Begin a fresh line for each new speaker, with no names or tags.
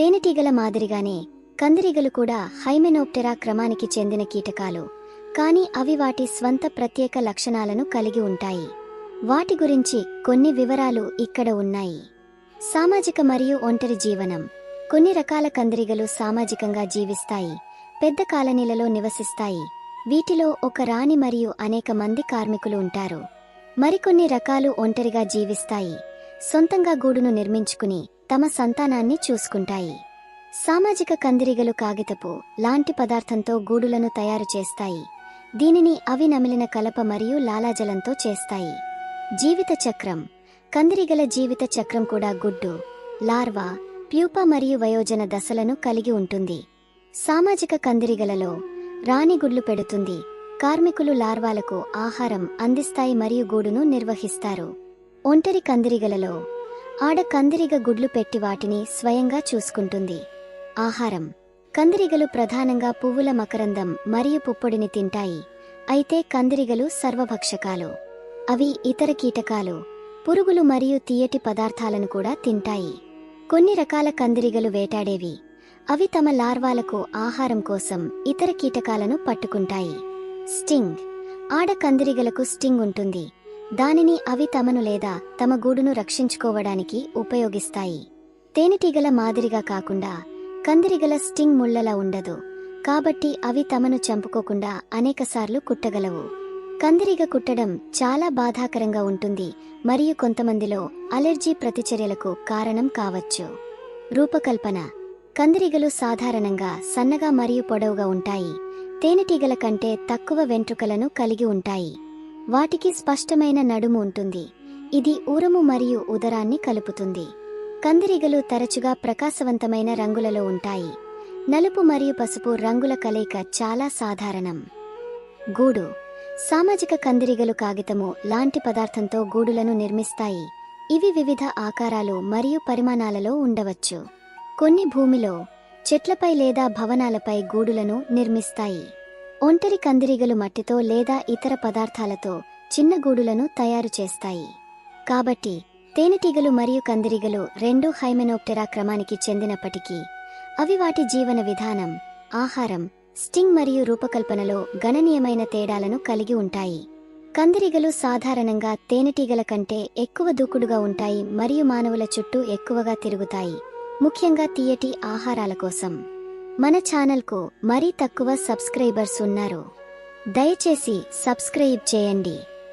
తేనెటీగల మాదిరిగానే కందిరీగలు కూడా హైమెనోప్టెరా క్రమానికి చెందిన కీటకాలు, కానీ అవి వాటి స్వంత ప్రత్యేక లక్షణాలను కలిగి ఉంటాయి. వాటి గురించి కొన్ని వివరాలు ఇక్కడ ఉన్నాయి. సామాజిక మరియు ఒంటరి జీవనం. కొన్ని రకాల కందిరీగలు సామాజికంగా జీవిస్తాయి, పెద్ద కాలనీలలో నివసిస్తాయి. వీటిలో ఒక రాణి మరియు అనేక మంది కార్మికులు ఉంటారు. మరికొన్ని రకాలు ఒంటరిగా జీవిస్తాయి, సొంతంగా గూడును నిర్మించుకుని తమ సంతానాన్ని చూసుకుంటాయి. సామాజిక కందిరీగలు కాగితపు లాంటి పదార్థంతో గూడులను తయారు చేస్తాయి. దీనిని అవి నమిలిన కలప మరియు లాలాజలంతో చేస్తాయి. జీవిత చక్రం. కందిరీగల జీవిత చక్రం కూడా గుడ్డు, లార్వా, ప్యూపా మరియు వయోజన దశలను కలిగి ఉంటుంది. సామాజిక కందిరీగలలో రాణి గుడ్లు పెడుతుంది, కార్మికులు లార్వాలకు ఆహారం అందిస్తాయి మరియు గూడును నిర్వహిస్తారు. ఒంటరి కందిరీగలలో ఆడ కందిరీగ గుడ్లు పెట్టి వాటిని స్వయంగా చూసుకుంటుంది. ఆహారం. కందిరీగలు ప్రధానంగా పువ్వుల మకరందం మరియు పుప్పొడిని తింటాయి. అయితే కందిరీగలు సర్వభక్షకాలు. అవి ఇతర కీటకాలు, పురుగులు మరియు తీయటి పదార్థాలను కూడా తింటాయి. కొన్ని రకాల కందిరీగలు వేటాడేవి. అవి తమ లార్వాలకు ఆహారం కోసం ఇతర కీటకాలను పట్టుకుంటాయి. స్టింగ్. ఆడ కందిరీగలకు స్టింగ్ ఉంటుంది. దానిని అవి తమను లేదా తమ గూడును రక్షించుకోవడానికి ఉపయోగిస్తాయి. తేనెటీగల మాదిరిగా కాకుండా కందిరీగల స్టింగ్ ముళ్లలా ఉండదు, కాబట్టి అవి తమను చంపుకోకుండా అనేకసార్లు కుట్టగలవు. కందిరీగ కుట్టడం చాలా బాధాకరంగా ఉంటుంది మరియు కొంతమందిలో అలెర్జీ ప్రతిచర్యలకు కారణం కావచ్చు. రూపకల్పన. కందిరీగలు సాధారణంగా సన్నగా మరియు పొడవుగా ఉంటాయి. తేనెటీగల కంటే తక్కువ వెంట్రుకలను కలిగి ఉంటాయి. వాటికి స్పష్టమైన నడుము ఉంటుంది. ఇది ఊరము మరియు ఉదరాన్ని కలుపుతుంది. కందిరీగలు తరచుగా ప్రకాశవంతమైన రంగులలో ఉంటాయి. నలుపు మరియు పసుపు రంగుల కలయిక చాలా సాధారణం. గూడు. సామాజిక కందిరీగలు కాగితము లాంటి పదార్థంతో గూడులను నిర్మిస్తాయి. ఇవి వివిధ ఆకారాలు మరియు పరిమాణాలలో ఉండవచ్చు. కొన్ని భూమిలో, చెట్లపై లేదా భవనాలపై గూడులను నిర్మిస్తాయి. ఒంటరి కందిరీగలు మట్టితో లేదా ఇతర పదార్థాలతో చిన్న గూడులను తయారు చేస్తాయి. కాబట్టి తేనెటీగలు మరియు కందిరీగలు రెండూ హైమెనోప్టెరా క్రమానికి చెందినప్పటికీ అవి వాటి జీవన విధానం, ఆహారం, స్టింగ్ మరియు రూపకల్పనలో గణనీయమైన తేడాలను కలిగి ఉంటాయి. కందిరీగలు సాధారణంగా తేనెటీగల కంటే ఎక్కువ దూకుడుగా ఉంటాయి మరియు మానవుల చుట్టూ ఎక్కువగా తిరుగుతాయి, ముఖ్యంగా తీయటి ఆహారాల కోసం. మన ఛానల్కు మరీ తక్కువ సబ్స్క్రైబర్స్ ఉన్నారు. దయచేసి సబ్స్క్రైబ్ చేయండి.